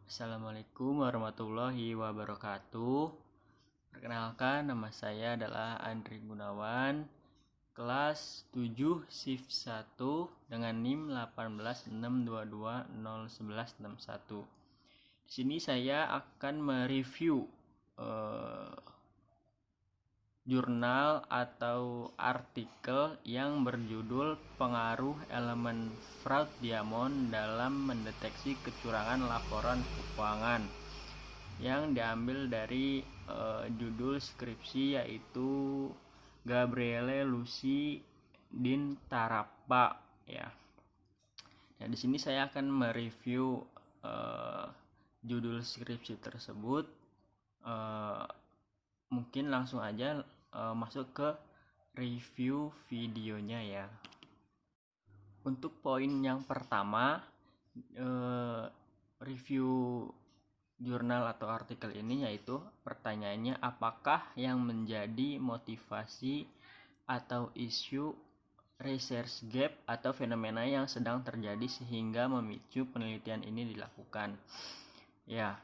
Assalamualaikum warahmatullahi wabarakatuh. Perkenalkan, nama saya adalah Andri Gunawan, kelas 7 shift 1 dengan NIM 18622011161. Di sini saya akan mereview jurnal atau artikel yang berjudul Pengaruh Elemen Fraud Diamond dalam Mendeteksi Kecurangan Laporan Keuangan, yang diambil dari judul skripsi yaitu Gabriele Lucy Din Tarappa ya. Nah, di sini saya akan mereview judul skripsi tersebut. Mungkin langsung aja masuk ke review videonya ya. Untuk poin yang pertama, review jurnal atau artikel ini yaitu pertanyaannya, apakah yang menjadi motivasi atau isu research gap atau fenomena yang sedang terjadi sehingga memicu penelitian ini dilakukan. Ya,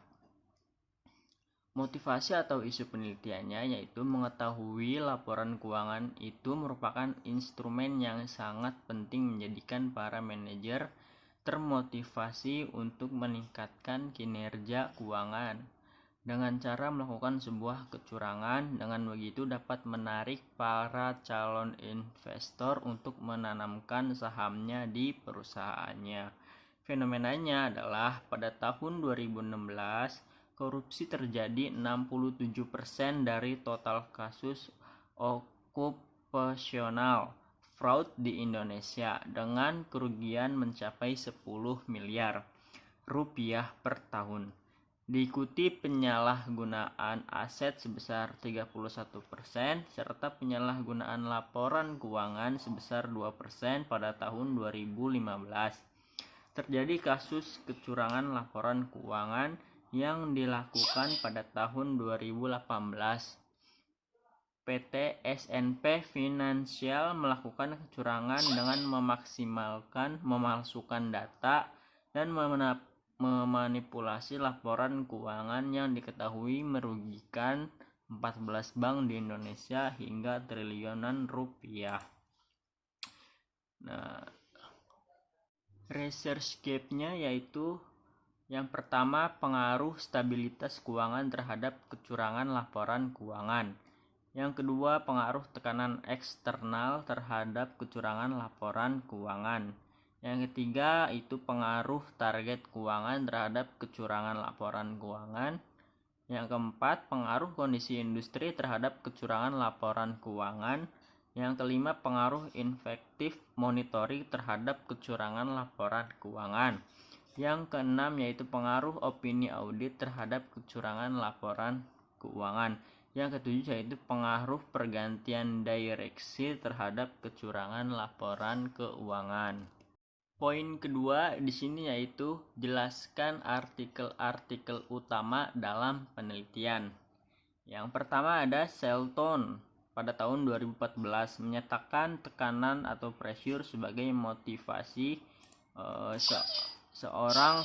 motivasi atau isu penelitiannya yaitu mengetahui laporan keuangan itu merupakan instrumen yang sangat penting menjadikan para manajer termotivasi untuk meningkatkan kinerja keuangan dengan cara melakukan sebuah kecurangan. Dengan begitu dapat menarik para calon investor untuk menanamkan sahamnya di perusahaannya. Fenomenanya adalah pada tahun 2016 korupsi terjadi 67% dari total kasus okupasional fraud di Indonesia dengan kerugian mencapai 10 miliar rupiah per tahun. Diikuti penyalahgunaan aset sebesar 31% serta penyalahgunaan laporan keuangan sebesar 2% pada tahun 2015. Terjadi kasus kecurangan laporan keuangan yang dilakukan pada tahun 2018. PT SNP Finansial melakukan kecurangan dengan memalsukan data dan memanipulasi laporan keuangan yang diketahui merugikan 14 bank di Indonesia hingga triliunan rupiah. Nah, research gap-nya yaitu yang pertama, pengaruh stabilitas keuangan terhadap kecurangan laporan keuangan. Yang kedua, pengaruh tekanan eksternal terhadap kecurangan laporan keuangan. Yang ketiga, itu pengaruh target keuangan terhadap kecurangan laporan keuangan. Yang keempat, pengaruh kondisi industri terhadap kecurangan laporan keuangan. Yang kelima, pengaruh efektif monitoring terhadap kecurangan laporan keuangan. Yang keenam yaitu pengaruh opini audit terhadap kecurangan laporan keuangan. Yang ketujuh yaitu pengaruh pergantian direksi terhadap kecurangan laporan keuangan. Poin kedua di sini yaitu jelaskan artikel-artikel utama dalam penelitian. Yang pertama ada Shelton pada tahun 2014 menyatakan tekanan atau pressure sebagai motivasi seorang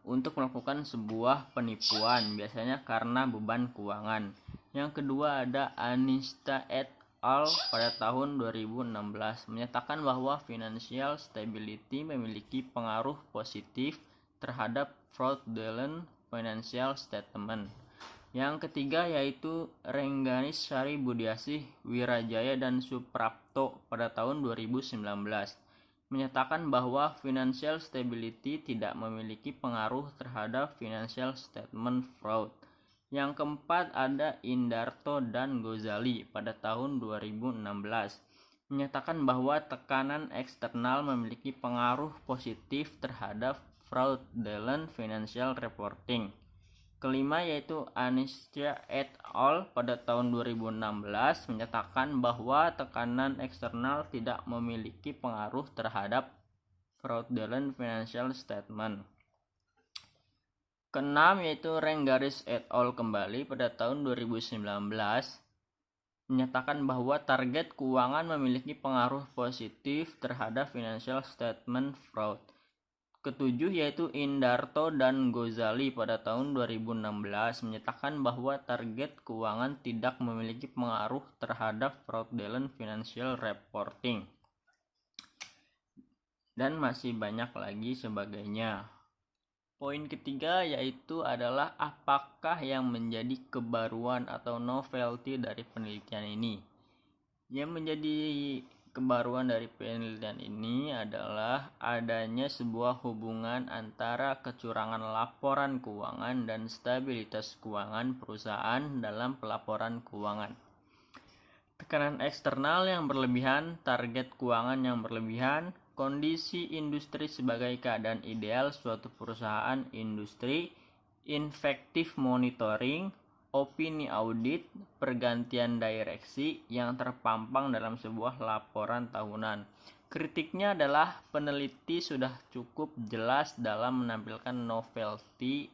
untuk melakukan sebuah penipuan, biasanya karena beban keuangan. Yang kedua ada Anista et al. Pada tahun 2016 menyatakan bahwa financial stability memiliki pengaruh positif terhadap fraudulent financial statement. Yang ketiga yaitu Rengganis Sari Budiasih Wirajaya dan Suprapto pada tahun 2019 menyatakan bahwa financial stability tidak memiliki pengaruh terhadap financial statement fraud. Yang keempat ada Indarto dan Gozali pada tahun 2016 menyatakan bahwa tekanan eksternal memiliki pengaruh positif terhadap fraudulent financial reporting. Kelima yaitu Anistia et al. Pada tahun 2016 menyatakan bahwa tekanan eksternal tidak memiliki pengaruh terhadap fraudulent financial statement. Keenam yaitu Renggaris et al. Kembali pada tahun 2019 menyatakan bahwa target keuangan memiliki pengaruh positif terhadap financial statement fraud. ketujuh yaitu Indarto dan Ghazali pada tahun 2016 menyatakan bahwa target keuangan tidak memiliki pengaruh terhadap fraudulent financial reporting. Dan masih banyak lagi sebagainya. Poin ketiga yaitu adalah apakah yang menjadi kebaruan atau novelty dari penelitian ini. Yang menjadi kebaruan dari penelitian ini adalah adanya sebuah hubungan antara kecurangan laporan keuangan dan stabilitas keuangan perusahaan dalam pelaporan keuangan. Tekanan eksternal yang berlebihan, target keuangan yang berlebihan, kondisi industri sebagai keadaan ideal suatu perusahaan industri, effective monitoring, opini audit, pergantian direksi yang terpampang dalam sebuah laporan tahunan. Kritiknya adalah peneliti sudah cukup jelas dalam menampilkan novelty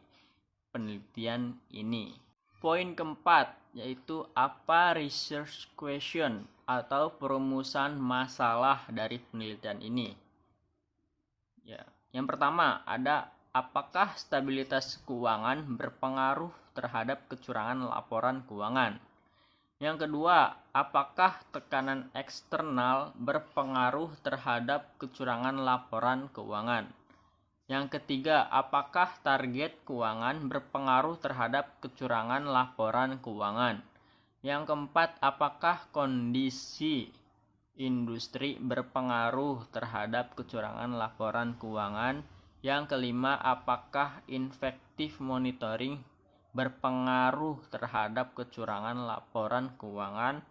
penelitian ini. Poin keempat yaitu apa research question atau perumusan masalah dari penelitian ini. Ya, yang pertama ada apakah stabilitas keuangan berpengaruh terhadap kecurangan laporan keuangan? Yang kedua, apakah tekanan eksternal berpengaruh terhadap kecurangan laporan keuangan? Yang ketiga, apakah target keuangan berpengaruh terhadap kecurangan laporan keuangan? Yang keempat, apakah kondisi industri berpengaruh terhadap kecurangan laporan keuangan? Yang kelima, apakah effective monitoring berpengaruh terhadap kecurangan laporan keuangan?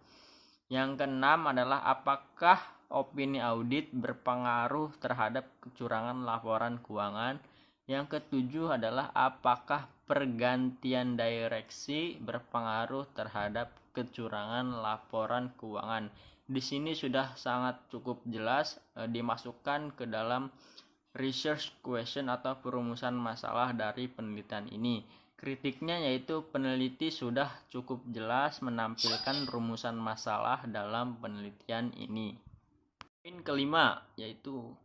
Yang keenam adalah apakah opini audit berpengaruh terhadap kecurangan laporan keuangan? Yang ketujuh adalah apakah pergantian direksi berpengaruh terhadap kecurangan laporan keuangan? Di sini sudah sangat cukup jelas dimasukkan ke dalam research question atau perumusan masalah dari penelitian ini. Kritiknya yaitu peneliti sudah cukup jelas menampilkan rumusan masalah dalam penelitian ini. Poin kelima yaitu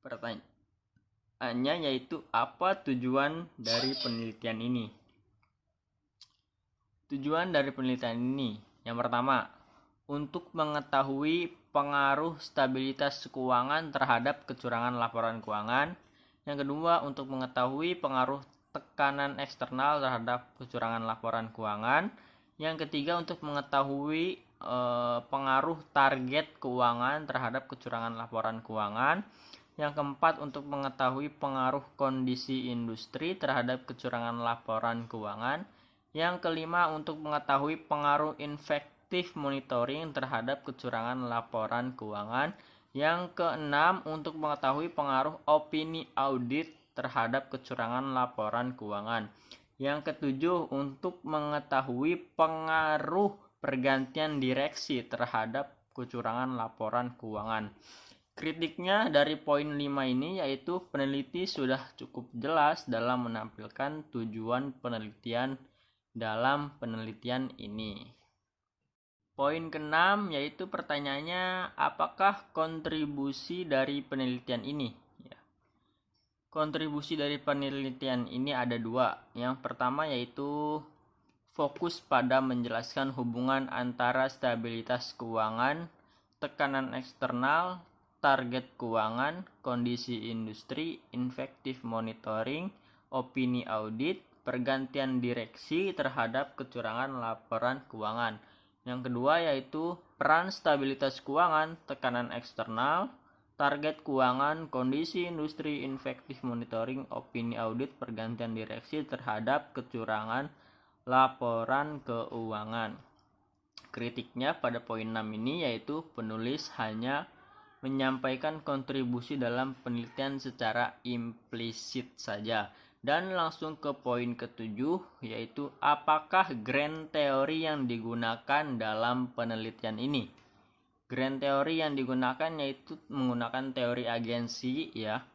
pertanyaannya yaitu apa tujuan dari penelitian ini? Tujuan dari penelitian ini yang pertama, untuk mengetahui pengaruh stabilitas keuangan terhadap kecurangan laporan keuangan. Yang kedua, untuk mengetahui pengaruh tekanan eksternal terhadap kecurangan laporan keuangan. Yang ketiga, untuk mengetahui pengaruh target keuangan terhadap kecurangan laporan keuangan. Yang keempat, untuk mengetahui pengaruh kondisi industri terhadap kecurangan laporan keuangan. Yang kelima, untuk mengetahui pengaruh effective monitoring terhadap kecurangan laporan keuangan. Yang keenam, untuk mengetahui pengaruh opini audit terhadap kecurangan laporan keuangan. Yang ketujuh, untuk mengetahui pengaruh pergantian direksi terhadap kecurangan laporan keuangan. Kritiknya dari poin 5 ini yaitu peneliti sudah cukup jelas dalam menampilkan tujuan penelitian dalam penelitian ini. Poin ke-6 yaitu pertanyaannya apakah kontribusi dari penelitian ini? Kontribusi dari penelitian ini ada dua. Yang pertama yaitu fokus pada menjelaskan hubungan antara stabilitas keuangan, tekanan eksternal, target keuangan, kondisi industri, effective monitoring, opini audit, pergantian direksi terhadap kecurangan laporan keuangan. Yang kedua yaitu peran stabilitas keuangan, tekanan eksternal, target keuangan, kondisi industri, effective monitoring, opini audit, pergantian direksi terhadap kecurangan laporan keuangan. Kritiknya pada poin 6 ini yaitu penulis hanya menyampaikan kontribusi dalam penelitian secara implisit saja. Dan langsung ke poin ke-7 yaitu apakah grand teori yang digunakan dalam penelitian ini? Grand teori yang digunakan yaitu menggunakan teori agensi ya.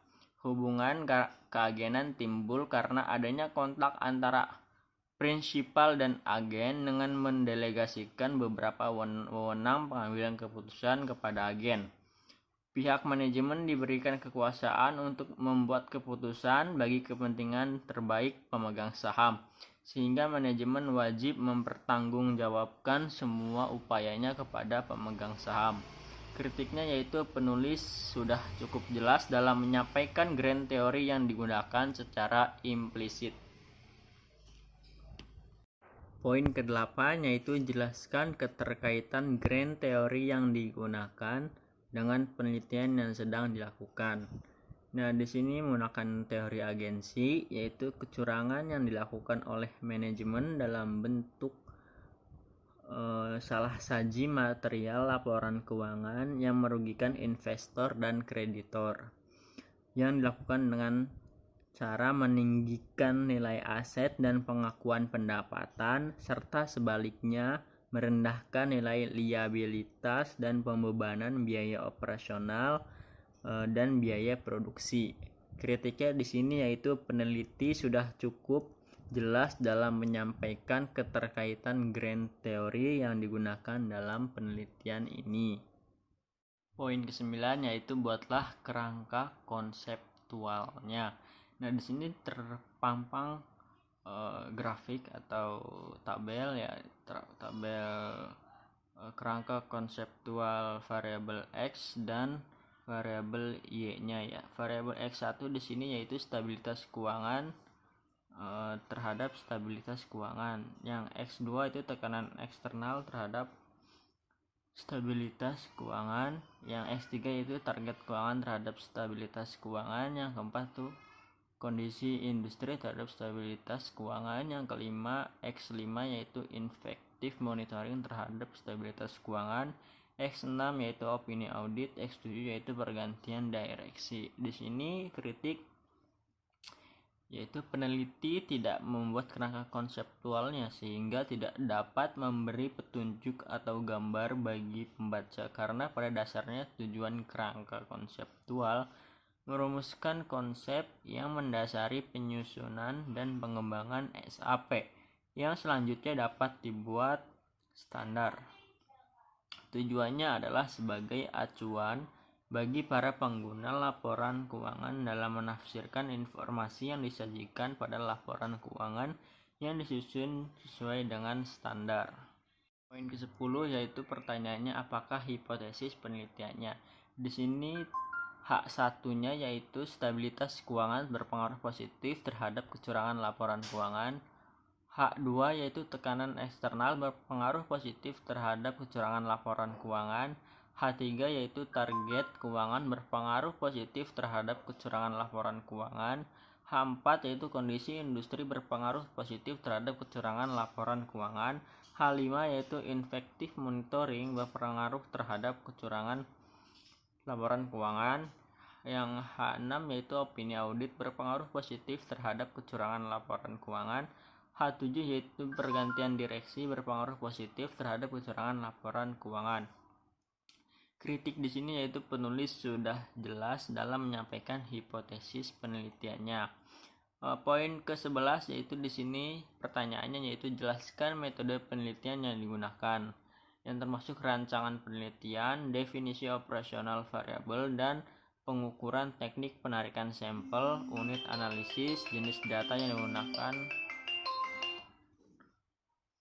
Hubungan keagenan timbul karena adanya kontak antara prinsipal dan agen dengan mendelegasikan beberapa wewenang pengambilan keputusan kepada agen. Pihak manajemen diberikan kekuasaan untuk membuat keputusan bagi kepentingan terbaik pemegang saham, sehingga manajemen wajib mempertanggungjawabkan semua upayanya kepada pemegang saham. Kritiknya yaitu penulis sudah cukup jelas dalam menyampaikan grand teori yang digunakan secara implisit. Poin ke-8 yaitu jelaskan keterkaitan grand teori yang digunakan dengan penelitian yang sedang dilakukan. Nah, di sini menggunakan teori agensi, yaitu kecurangan yang dilakukan oleh manajemen dalam bentuk salah saji material laporan keuangan yang merugikan investor dan kreditor, yang dilakukan dengan cara meninggikan nilai aset dan pengakuan pendapatan, serta sebaliknya merendahkan nilai liabilitas dan pembebanan biaya operasional dan biaya produksi. Kritiknya di sini yaitu peneliti sudah cukup jelas dalam menyampaikan keterkaitan grand teori yang digunakan dalam penelitian ini. Poin ke-9 yaitu buatlah kerangka konseptualnya. Nah, di sini terpampang grafik atau tabel ya, tabel kerangka konseptual variabel X dan variabel Y-nya ya. Variabel X1 di sini yaitu stabilitas keuangan terhadap stabilitas keuangan. Yang X2 itu tekanan eksternal terhadap stabilitas keuangan. Yang X3 itu target keuangan terhadap stabilitas keuangan. Yang keempat tuh kondisi industri terhadap stabilitas keuangan. Yang kelima X5 yaitu effective monitoring terhadap stabilitas keuangan. X6 yaitu opini audit. X7 yaitu pergantian direksi. Di sini kritik yaitu peneliti tidak membuat kerangka konseptualnya sehingga tidak dapat memberi petunjuk atau gambar bagi pembaca, karena pada dasarnya tujuan kerangka konseptual merumuskan konsep yang mendasari penyusunan dan pengembangan SAP yang selanjutnya dapat dibuat standar. Tujuannya adalah sebagai acuan bagi para pengguna laporan keuangan dalam menafsirkan informasi yang disajikan pada laporan keuangan yang disusun sesuai dengan standar. Poin ke-10 yaitu pertanyaannya apakah hipotesis penelitiannya. Di sini hak satunya yaitu stabilitas keuangan berpengaruh positif terhadap kecurangan laporan keuangan. Hak 2 yaitu tekanan eksternal berpengaruh positif terhadap kecurangan laporan keuangan. H3 yaitu target keuangan berpengaruh positif terhadap kecurangan laporan keuangan. H4 yaitu kondisi industri berpengaruh positif terhadap kecurangan laporan keuangan. H5 yaitu effective monitoring berpengaruh terhadap kecurangan laporan keuangan. Yang H6 yaitu opini audit berpengaruh positif terhadap kecurangan laporan keuangan. H7 yaitu pergantian direksi berpengaruh positif terhadap kecurangan laporan keuangan. Kritik di sini yaitu penulis sudah jelas dalam menyampaikan hipotesis penelitiannya. Poin ke-11 yaitu di sini pertanyaannya yaitu jelaskan metode penelitian yang digunakan, yang termasuk rancangan penelitian, definisi operasional variabel, dan pengukuran teknik penarikan sampel, unit analisis, jenis data yang digunakan,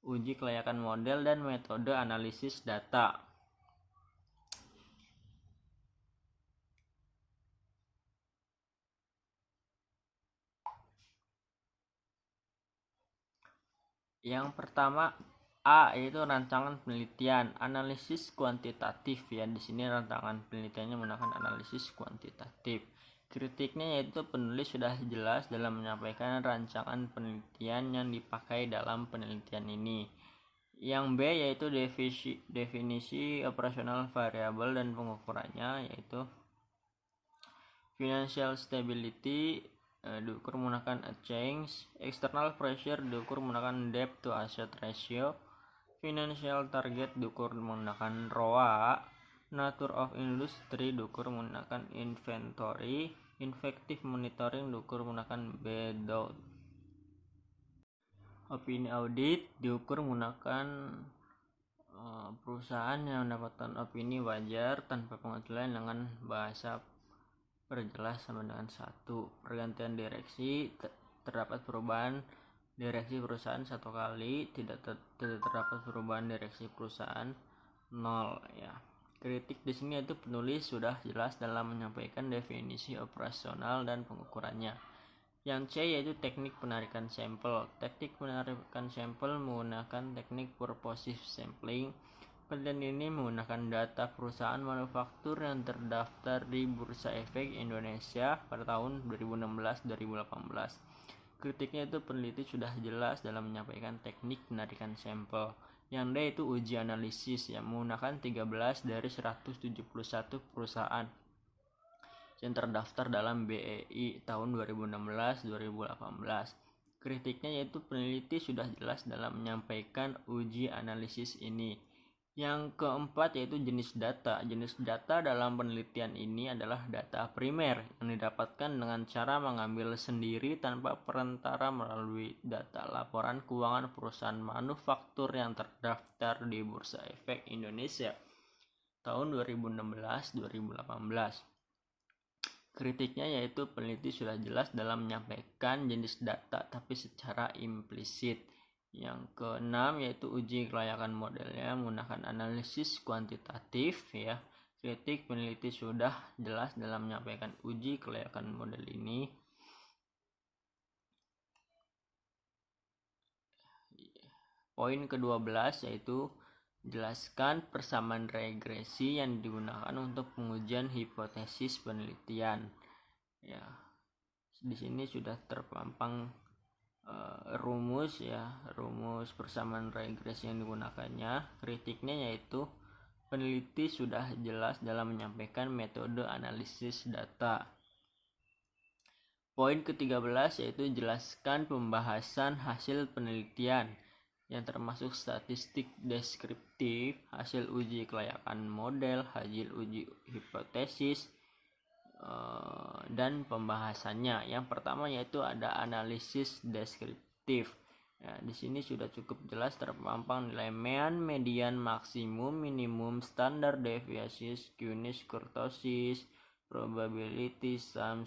uji kelayakan model, dan metode analisis data. Yang pertama A yaitu rancangan penelitian, analisis kuantitatif ya. Di sini rancangan penelitiannya menggunakan analisis kuantitatif. Kritiknya yaitu penulis sudah jelas dalam menyampaikan rancangan penelitian yang dipakai dalam penelitian ini. Yang B yaitu definisi operasional variabel dan pengukurannya yaitu financial stability diukur menggunakan a change, external pressure diukur menggunakan debt to asset ratio, financial target diukur menggunakan ROA, nature of industry diukur menggunakan inventory, effective monitoring diukur menggunakan BDOT. Opini audit diukur menggunakan perusahaan yang mendapatkan opini wajar tanpa pengecualian dengan bahasa perjelas sama dengan 1. Pergantian direksi, terdapat perubahan direksi perusahaan 1 kali, tidak terdapat perubahan direksi perusahaan 0 ya. Kritik di sini itu penulis sudah jelas dalam menyampaikan definisi operasional dan pengukurannya. Yang C yaitu teknik penarikan sampel. Teknik penarikan sampel menggunakan teknik purposive sampling. Penelitian ini menggunakan data perusahaan manufaktur yang terdaftar di Bursa Efek Indonesia pada tahun 2016-2018. Kritiknya itu peneliti sudah jelas dalam menyampaikan teknik penarikan sampel. Yang D itu uji analisis yang menggunakan 13 dari 171 perusahaan yang terdaftar dalam BEI tahun 2016-2018. Kritiknya yaitu peneliti sudah jelas dalam menyampaikan uji analisis ini. Yang keempat yaitu jenis data. Jenis data dalam penelitian ini adalah data primer yang didapatkan dengan cara mengambil sendiri tanpa perantara melalui data laporan keuangan perusahaan manufaktur yang terdaftar di Bursa Efek Indonesia tahun 2016-2018. Kritiknya yaitu peneliti sudah jelas dalam menyampaikan jenis data tapi secara implisit. Yang keenam yaitu uji kelayakan modelnya menggunakan analisis kuantitatif ya. Kritik peneliti sudah jelas dalam menyampaikan uji kelayakan model ini. Poin ke-12 yaitu jelaskan persamaan regresi yang digunakan untuk pengujian hipotesis penelitian. Ya, di sini sudah terpampang rumus persamaan regresi yang digunakannya. Kritiknya yaitu peneliti sudah jelas dalam menyampaikan metode analisis data. Poin ke-13 yaitu jelaskan pembahasan hasil penelitian yang termasuk statistik deskriptif, hasil uji kelayakan model, hasil uji hipotesis, dan pembahasannya. Yang pertama yaitu ada analisis deskriptif. Ya, di sini sudah cukup jelas terpampang nilai mean, median, maksimum, minimum, standar deviasi, skewness, kurtosis, probability, sum,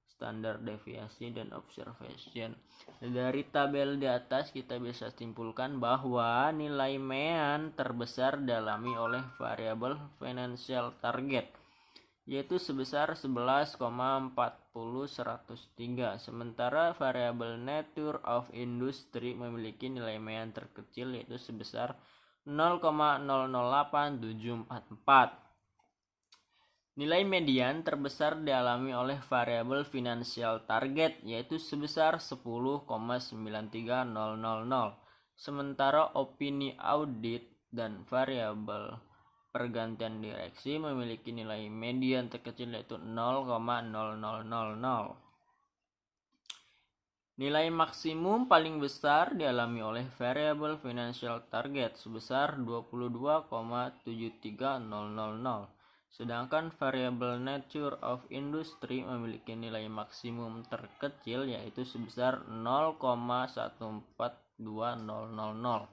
standar deviasi, dan observation. Dari tabel di atas kita bisa simpulkan bahwa nilai mean terbesar dialami oleh variabel financial target yaitu sebesar 11,40103, sementara variabel nature of industry memiliki nilai mean terkecil yaitu sebesar 0,008744. Nilai median terbesar dialami oleh variabel financial target yaitu sebesar 10,93000, sementara opini audit dan variabel pergantian direksi memiliki nilai median terkecil yaitu 0,0000. Nilai maksimum paling besar dialami oleh variabel financial target sebesar 22,73000, sedangkan variabel nature of industry memiliki nilai maksimum terkecil yaitu sebesar 0,142000.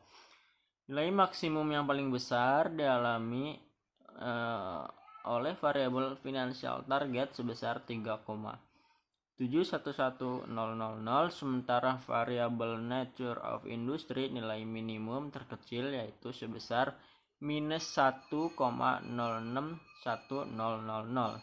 Nilai maksimum yang paling besar dialami oleh variabel financial target sebesar 3,711000, sementara variabel nature of industry nilai minimum terkecil yaitu sebesar minus 1,061000.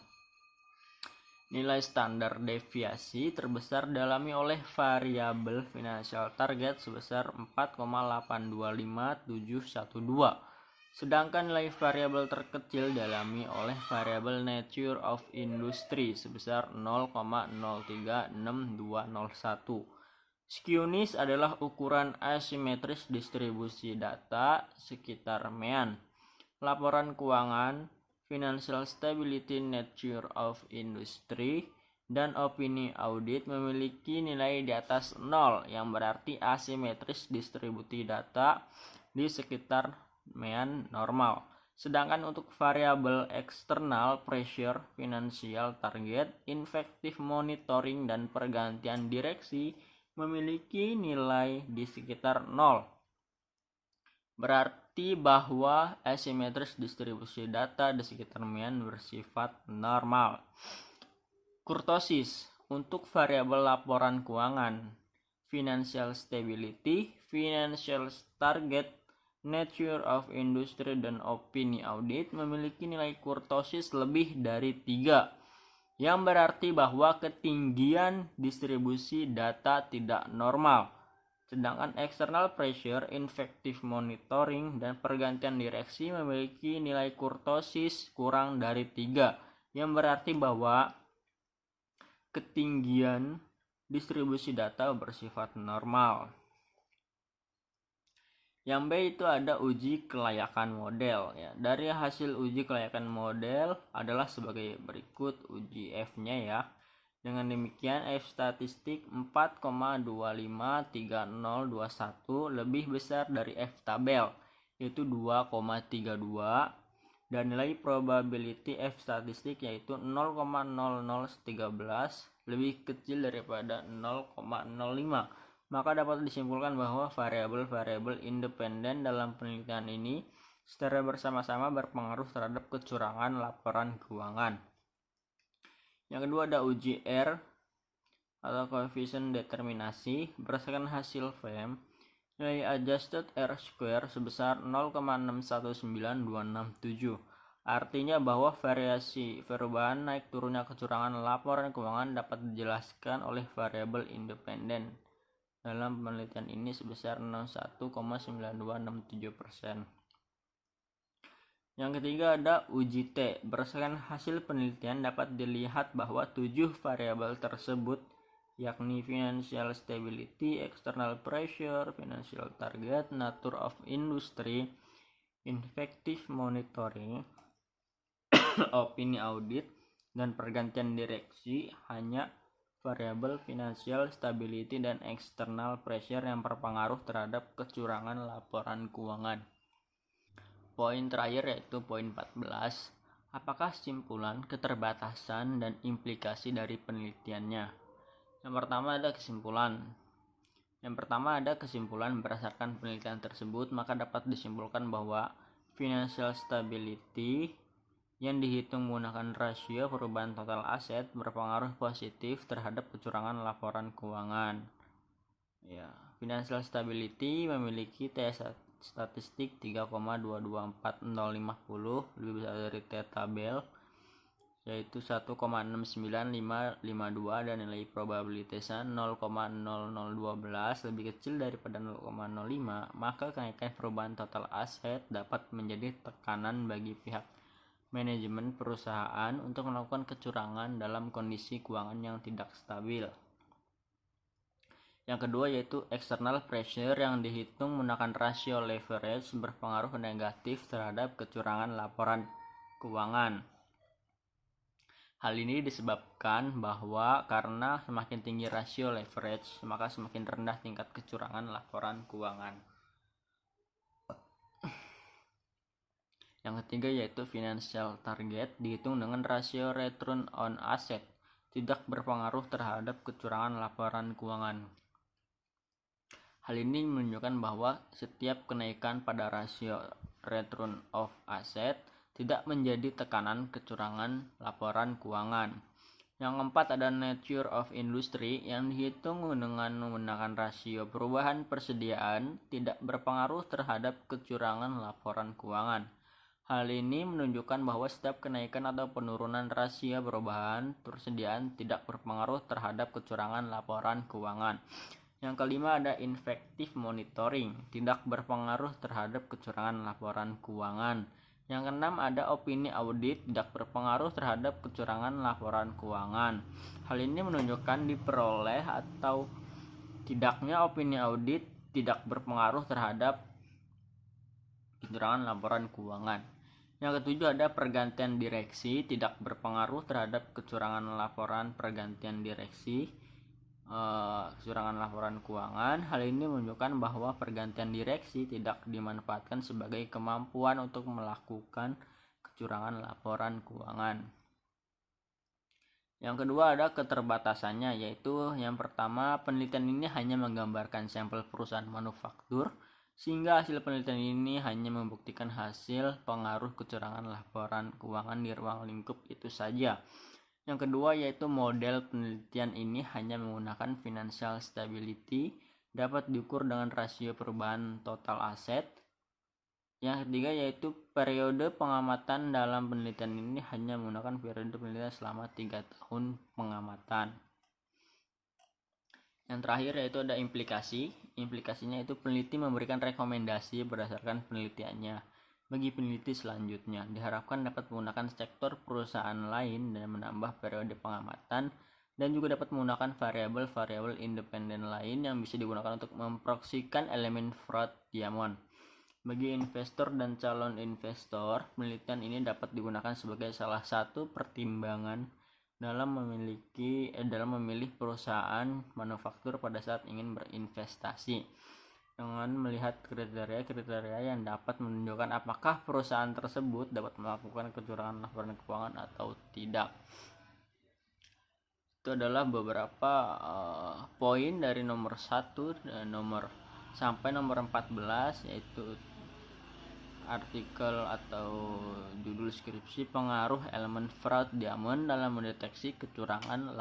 Nilai standar deviasi terbesar dialami oleh variabel financial target sebesar 4,825712, sedangkan nilai variabel terkecil dialami oleh variabel nature of industry sebesar 0,036201. Skewness adalah ukuran asimetris distribusi data sekitar mean. Laporan keuangan, financial stability nature of industry, dan opini audit memiliki nilai di atas 0 yang berarti asimetris distribusi data di sekitar mean normal. Sedangkan untuk variabel eksternal pressure, financial target, effective monitoring, dan pergantian direksi memiliki nilai di sekitar 0. berarti bahwa asimetris distribusi data di sekitar mean bersifat normal. Kurtosis untuk variabel laporan keuangan, financial stability, financial target, nature of industry, dan opini audit memiliki nilai kurtosis lebih dari 3, yang berarti bahwa ketinggian distribusi data tidak normal. Sedangkan external pressure, effective monitoring, dan pergantian direksi memiliki nilai kurtosis kurang dari 3, yang berarti bahwa ketinggian distribusi data bersifat normal. Yang B itu ada uji kelayakan model ya. Dari hasil uji kelayakan model adalah sebagai berikut uji F-nya ya. Dengan demikian F statistik 4,253021 lebih besar dari F tabel yaitu 2,32, dan nilai probability F statistik yaitu 0,0013 lebih kecil daripada 0,05. Maka dapat disimpulkan bahwa variabel-variabel independen dalam penelitian ini secara bersama-sama berpengaruh terhadap kecurangan laporan keuangan. Yang kedua ada uji R atau coefficient determinasi. Berdasarkan hasil FEM, nilai adjusted R square sebesar 0,619267. Artinya bahwa variasi perubahan naik turunnya kecurangan laporan keuangan dapat dijelaskan oleh variabel independen dalam penelitian ini sebesar 01,9267%. Yang ketiga ada uji T. Berdasarkan hasil penelitian dapat dilihat bahwa 7 variabel tersebut yakni financial stability, external pressure, financial target, nature of industry, effective monitoring, opini audit, dan pergantian direksi hanya variabel financial stability dan external pressure yang berpengaruh terhadap kecurangan laporan keuangan. Poin terakhir yaitu poin 14. Apakah simpulan, keterbatasan, dan implikasi dari penelitiannya? Yang pertama ada kesimpulan berdasarkan penelitian tersebut, maka dapat disimpulkan bahwa financial stability yang dihitung menggunakan rasio perubahan total aset berpengaruh positif terhadap kecurangan laporan keuangan. Ya, financial stability memiliki T statistik 3,224050 lebih besar dari T tabel yaitu 1,69552 dan nilai probabilitasnya 0,0012 lebih kecil daripada 0,05, maka kenaikan perubahan total aset dapat menjadi tekanan bagi pihak manajemen perusahaan untuk melakukan kecurangan dalam kondisi keuangan yang tidak stabil. Yang kedua yaitu external pressure yang dihitung menggunakan rasio leverage berpengaruh negatif terhadap kecurangan laporan keuangan. Hal ini disebabkan bahwa karena semakin tinggi rasio leverage, maka semakin rendah tingkat kecurangan laporan keuangan. Yang ketiga yaitu financial target dihitung dengan rasio return on asset, tidak berpengaruh terhadap kecurangan laporan keuangan. Hal ini menunjukkan bahwa setiap kenaikan pada rasio return of asset tidak menjadi tekanan kecurangan laporan keuangan. Yang keempat ada nature of industry yang dihitung dengan menggunakan rasio perubahan persediaan tidak berpengaruh terhadap kecurangan laporan keuangan. Hal ini menunjukkan bahwa setiap kenaikan atau penurunan rasio perubahan persediaan tidak berpengaruh terhadap kecurangan laporan keuangan. Yang kelima ada effective monitoring, tidak berpengaruh terhadap kecurangan laporan keuangan. Yang keenam ada opini audit, tidak berpengaruh terhadap kecurangan laporan keuangan. Hal ini menunjukkan diperoleh atau tidaknya opini audit tidak berpengaruh terhadap kecurangan laporan keuangan. Yang ketujuh ada pergantian direksi, tidak berpengaruh terhadap kecurangan laporan pergantian direksi. Kecurangan laporan keuangan. Hal ini menunjukkan bahwa pergantian direksi tidak dimanfaatkan sebagai kemampuan untuk melakukan kecurangan laporan keuangan. Yang kedua ada keterbatasannya, yaitu yang pertama penelitian ini hanya menggambarkan sampel perusahaan manufaktur sehingga hasil penelitian ini hanya membuktikan hasil pengaruh kecurangan laporan keuangan di ruang lingkup itu saja. Yang kedua yaitu model penelitian ini hanya menggunakan financial stability, dapat diukur dengan rasio perubahan total aset. Yang ketiga yaitu periode pengamatan dalam penelitian ini hanya menggunakan periode penelitian selama 3 tahun pengamatan. Yang terakhir yaitu ada implikasi. Implikasinya itu peneliti memberikan rekomendasi berdasarkan penelitiannya bagi peneliti selanjutnya. Diharapkan dapat menggunakan sektor perusahaan lain dan menambah periode pengamatan, dan juga dapat menggunakan variabel-variabel independen lain yang bisa digunakan untuk memproksikan elemen fraud diamond. Bagi investor dan calon investor, penelitian ini dapat digunakan sebagai salah satu pertimbangan dalam memilih perusahaan manufaktur pada saat ingin berinvestasi, dengan melihat kriteria-kriteria yang dapat menunjukkan apakah perusahaan tersebut dapat melakukan kecurangan laporan keuangan atau tidak. Itu adalah beberapa poin dari nomor 1 dan sampai nomor 14, yaitu artikel atau judul skripsi pengaruh elemen fraud diamond dalam mendeteksi kecurangan